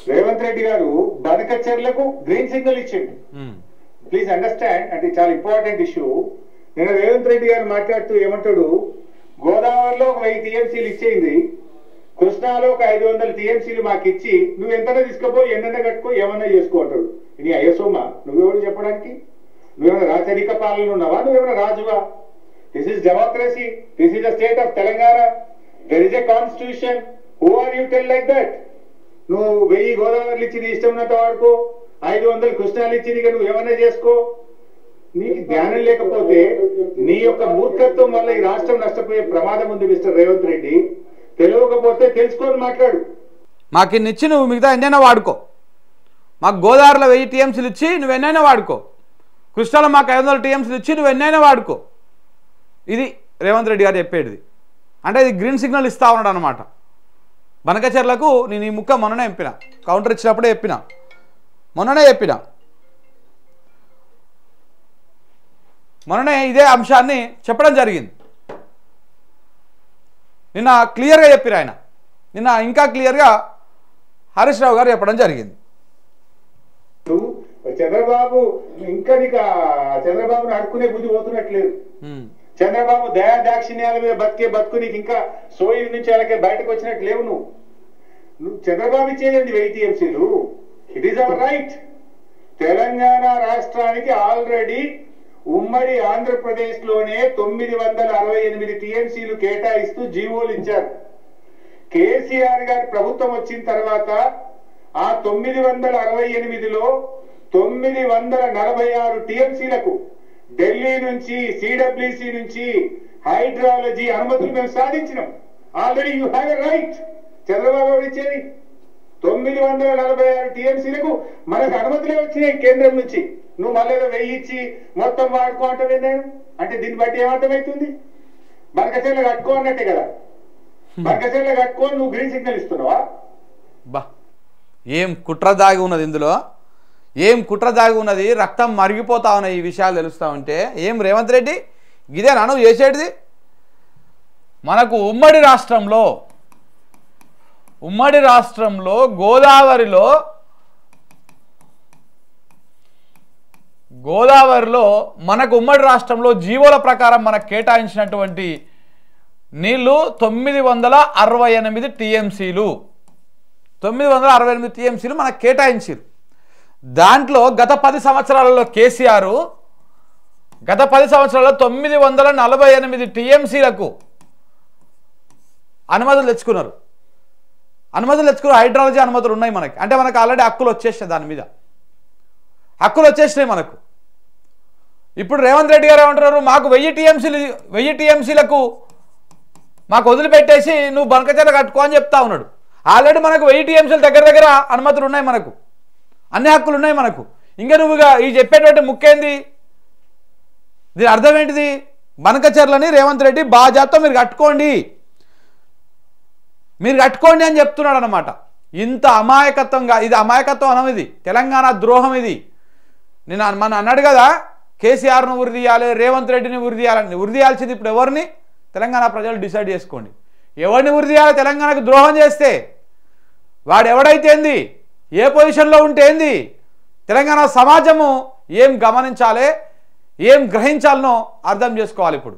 రేవంత్ రెడ్డి గారు బనకచెర్లకు green signal ఇచ్చిండు. Please understand, అంటే చాలా ఇంపార్టెంట్ ఇష్యూ. నేను రేవంత్ రెడ్డి గారు మాట్లాడుతూ ఏమంటాడు, గోదావరిలో ఒక 1000 టీఎంసీలు ఇచ్చేయింది, కృష్ణాలో ఒక 500 టీఎంసీలు మాకు ఇచ్చి నువ్వు ఎంతనే తీసుకుపో, ఎన్నైనా కట్టుకో, ఏమన్నా చేసుకో అంటాడు. నీ అయ్యసోమా నువ్వెవరు చెప్పడానికి? నువ్వేమైనా రాచరిక పాలన ఉన్నావా? నువ్వేమైనా రాజువా? This is democracy, this is the state of Telangana, there is a constitution. Who are you tell like that? నువ్వు 1000 గోదావరిలు ఇచ్చి నీ ఇష్టం ఉన్నంత వాడుకో, 500 కృష్ణాలు ఇచ్చి నీకు నువ్వు ఏమన్నా చేసుకో. నీకు జ్ఞానం లేకపోతే నీ యొక్క మూర్ఖత్వం వల్ల ఈ రాష్ట్రం నష్టపోయే ప్రమాదం ఉంది మిస్టర్ రేవంత్ రెడ్డి. తెలియకపోతే తెలుసుకొని మాట్లాడు. మాకు ఇన్ని ఇచ్చి నువ్వు మిగతా ఎన్నైనా వాడుకో. మాకు గోదావరిలో 1000 టీఎంసీలు ఇచ్చి నువ్వు ఎన్నైనా వాడుకో. కృష్ణాలో మాకు 500 టీఎంసీలు ఇచ్చి నువ్వు ఎన్నైనా వాడుకో. ఇది రేవంత్ రెడ్డి గారు చెప్పేది. అంటే ఇది గ్రీన్ సిగ్నల్ ఇస్తా ఉన్నాడు అనమాట. బనకచెర్లకు నేను ఈ ముక్క మొన్ననే చెప్పిన, కౌంటర్ ఇచ్చినప్పుడే చెప్పిన, మొన్ననే ఇదే అంశాన్ని చెప్పడం జరిగింది. నిన్న క్లియర్గా చెప్పారు ఆయన. నిన్న ఇంకా క్లియర్గా హరీష్ రావు గారు చెప్పడం జరిగింది. చంద్రబాబు ఇంకా నీకు చంద్రబాబుని అడుక్కునే బుద్ధి పోతున్నట్లేదు. చంద్రబాబు దయా దాక్షిణ్యాల మీద బతుకు నీకు ఇంకా సోయి నుంచి అలాగే బయటకు వచ్చినట్టు లేవు. నువ్వు చంద్రబాబు ఇచ్చేది 1000 టీఎంసీలు. It is our right. Telangana రాష్ట్రానికి ఆల్రెడీ ఉమ్మడి ఆంధ్రప్రదేశ్ లోనే 968 టీఎంసీలు కేటాయిస్తూ జీవోలు ఇచ్చారు. కేసీఆర్ గారి ప్రభుత్వం వచ్చిన తర్వాత ఆ 968లో 946 టీఎంసీలకు ఢిల్లీ నుంచి, సిడబ్ల్యూసి నుంచి, హైడ్రాలజీ అనుమతులు మేము సాధించినాం. Already you have a right. Chandrababu ఇచ్చేది 946 టీఎంసీలకు మనకు అనుమతులే వచ్చినాయి కేంద్రం నుంచి. నువ్వు మళ్ళీ 1000 ఇచ్చి మొత్తం వాడుకో అంటే నేను అంటే దీన్ని బట్టి ఏమర్థమవుతుంది? బనకచెర్ల కట్టుకో అన్నట్టే కదా. బనకచెర్ల కట్టుకొని నువ్వు గ్రీన్ సిగ్నల్ ఇస్తున్నావా? బా, ఏం కుట్ర దాగి ఉన్నది ఇందులో, ఏం కుట్ర దాగి ఉన్నది. రక్తం మరిగిపోతా ఉన్నాయి ఈ విషయాలు తెలుస్తూ ఉంటే. ఏం రేవంత్ రెడ్డి ఇదేనా నువ్వు చేసేటిది? మనకు ఉమ్మడి రాష్ట్రంలో గోదావరిలో మనకు ఉమ్మడి రాష్ట్రంలో జీవోల ప్రకారం మనకు కేటాయించినటువంటి నీళ్లు 968 టీఎంసీలు. 968 టీఎంసీలు మనకు కేటాయించారు. దాంట్లో గత 10 సంవత్సరాలలో కేసీఆర్ 948 టీఎంసీలకు అనుమతులు తెచ్చుకున్నారు. హైడ్రాలజీ అనుమతులు ఉన్నాయి మనకి. అంటే మనకు ఆల్రెడీ హక్కులు వచ్చేసాయి, దాని మీద హక్కులు వచ్చేసినాయి మనకు. ఇప్పుడు రేవంత్ రెడ్డి గారు ఏమంటున్నారు, మాకు 1000 టీఎంసీలకు మాకు వదిలిపెట్టేసి నువ్వు బనకచెర్ల కట్టుకో అని చెప్తా ఉన్నాడు. ఆల్రెడీ మనకు 1000 టీఎంసీల దగ్గర అనుమతులు ఉన్నాయి, మనకు అన్ని హక్కులు ఉన్నాయి మనకు. ఇంకా నువ్వుగా ఈ చెప్పేటువంటి ముక్కేంది? దీని అర్థం ఏంటిది? బనకచెర్లని రేవంత్ రెడ్డి బాజాతో మీరు కట్టుకోండి అని చెప్తున్నాడు అనమాట. ఇంత అమాయకత్వంగా, ఇది అమాయకత్వం అనం, ఇది తెలంగాణ ద్రోహం. ఇది మన అన్నాడు కదా, కేసీఆర్ను ఉరి తీయాలి, రేవంత్ రెడ్డిని ఉరి తీయాలని. ఉరి తీయాల్సింది ఇప్పుడు ఎవరిని? తెలంగాణ ప్రజలు డిసైడ్ చేసుకోండి. ఎవరిని ఉరి తీయాలి? తెలంగాణకు ద్రోహం చేస్తే వాడు ఎవడైతే ఏంది, ఏ పొజిషన్లో ఉంటే ఏంది, తెలంగాణ సమాజము ఏం గమనించాలి, ఏం గ్రహించాలనో అర్థం చేసుకోవాలి. ఇప్పుడు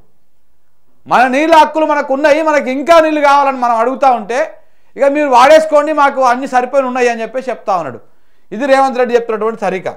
మన నీళ్ళ హక్కులు మనకు ఉన్నాయి, మనకి ఇంకా నీళ్ళు కావాలని మనం అడుగుతూ ఉంటే ఇక మీరు వాడేసుకోండి, మాకు అన్ని సరిపోయి ఉన్నాయి అని చెప్పి చెప్తా ఉన్నాడు. ఇది రేవంత్ రెడ్డి చెప్తున్నటువంటి సరిక.